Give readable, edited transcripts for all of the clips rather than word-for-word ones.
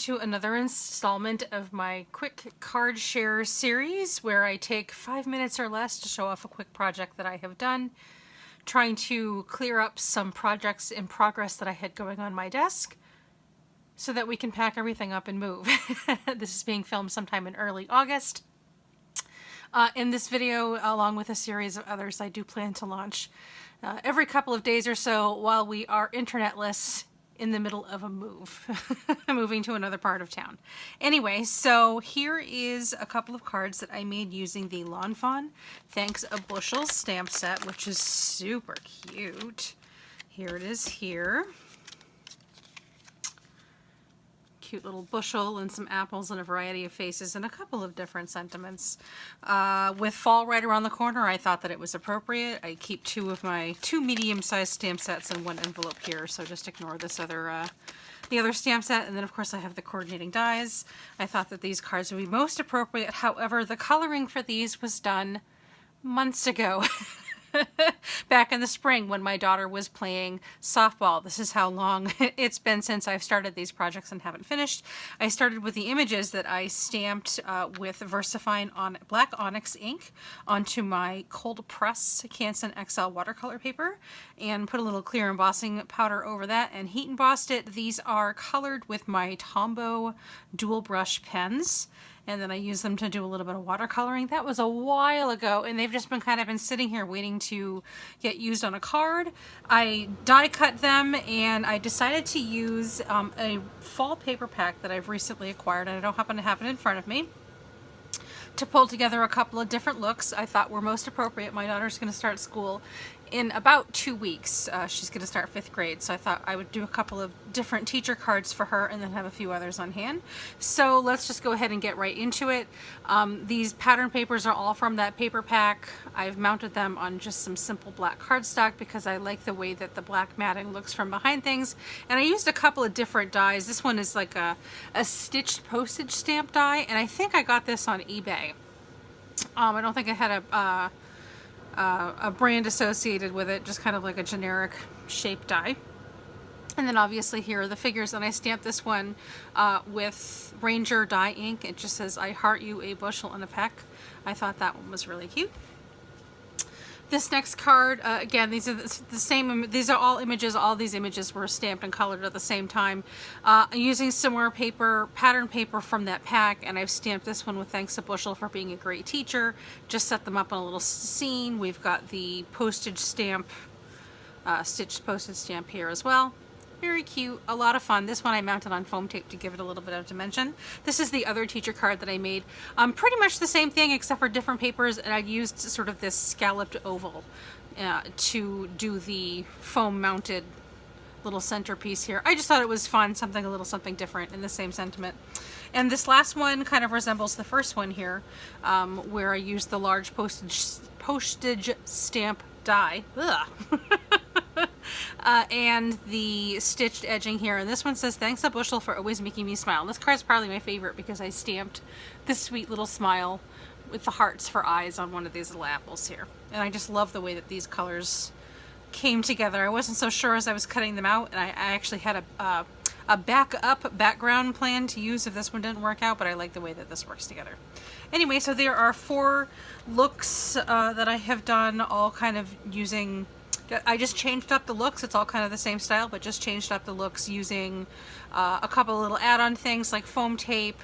to another installment of my quick card share series where I take 5 minutes or less to show off a quick project that I have done, trying to clear up some projects in progress that I had going on my desk so that we can pack everything up and move. This is being filmed sometime in early August. In this video, along with a series of others, I do plan to launch every couple of days or so while we are internetless in the middle of a move, moving to another part of town. Anyway, so here is a couple of cards that I made using the Fawn Thanks a Bushel stamp set, which is super cute. Here it is here. Cute little bushel and some apples and a variety of faces and a couple of different sentiments. With fall right around the corner, I thought that it was appropriate. I keep two medium-sized stamp sets in one envelope here, so just ignore this other the other stamp set. And then of course I have the coordinating dies. I thought that these cards would be most appropriate. However, the coloring for these was done months ago. Back in the spring when my daughter was playing softball. This is how long it's been since I've started these projects and haven't finished. I started with the images that I stamped with VersaFine on black onyx ink onto my cold press Canson XL watercolor paper and put a little clear embossing powder over that and heat embossed it. These are colored with my Tombow dual brush pens. And then I use them to do a little bit of watercoloring. That was a while ago, and they've just been sitting here waiting to get used on a card. I die cut them, and I decided to use a fall paper pack that I've recently acquired, and I don't happen to have it in front of me, to pull together a couple of different looks I thought were most appropriate. My daughter's going to start school in about 2 weeks. She's going to start 5th grade, so I thought I would do a couple of different teacher cards for her and then have a few others on hand. So let's just go ahead and get right into it. These pattern papers are all from that paper pack. I've mounted them on just some simple black cardstock because I like the way that the black matting looks from behind things. And I used a couple of different dies. This one is like a stitched postage stamp die, and I think I got this on eBay. I don't think I had a brand associated with it, just kind of like a generic shape die. And then obviously here are the figures, and I stamped this one with Ranger dye ink. It just says, "I heart you, a bushel and a peck." I thought that one was really cute. This next card, again, these are the same, these are all images. All these images were stamped and colored at the same time. Using similar paper, pattern paper from that pack, and I've stamped this one with Thanks a Bushel for being a great teacher. Just set them up on a little scene. We've got the postage stamp, stitched postage stamp here as well. Very cute, a lot of fun. This one I mounted on foam tape to give it a little bit of dimension. This is the other teacher card that I made. Pretty much the same thing except for different papers, and I used sort of this scalloped oval to do the foam mounted little centerpiece here. I just thought it was fun, something a little something different in the same sentiment. And this last one kind of resembles the first one here, where I used the large postage stamp die. Ugh. And the stitched edging here, and this one says, "Thanks a Bushel for always making me smile." And this card's probably my favorite because I stamped this sweet little smile with the hearts for eyes on one of these little apples here. And I just love the way that these colors came together. I wasn't so sure as I was cutting them out, and I actually had a background plan to use if this one didn't work out, but I like the way that this works together. Anyway, so there are 4 looks that I have done, all kind of using... I just changed up the looks. It's all kind of the same style, but just changed up the looks using a couple of little add-on things like foam tape,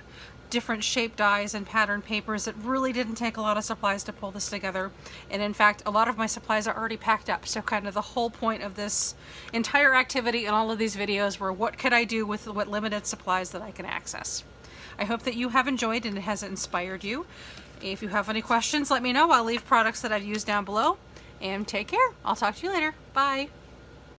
different shape dies, and pattern papers. It really didn't take a lot of supplies to pull this together. And in fact, a lot of my supplies are already packed up. So kind of the whole point of this entire activity and all of these videos were, what could I do with what limited supplies that I can access? I hope that you have enjoyed and it has inspired you. If you have any questions, let me know. I'll leave products that I've used down below. And take care. I'll talk to you later. Bye.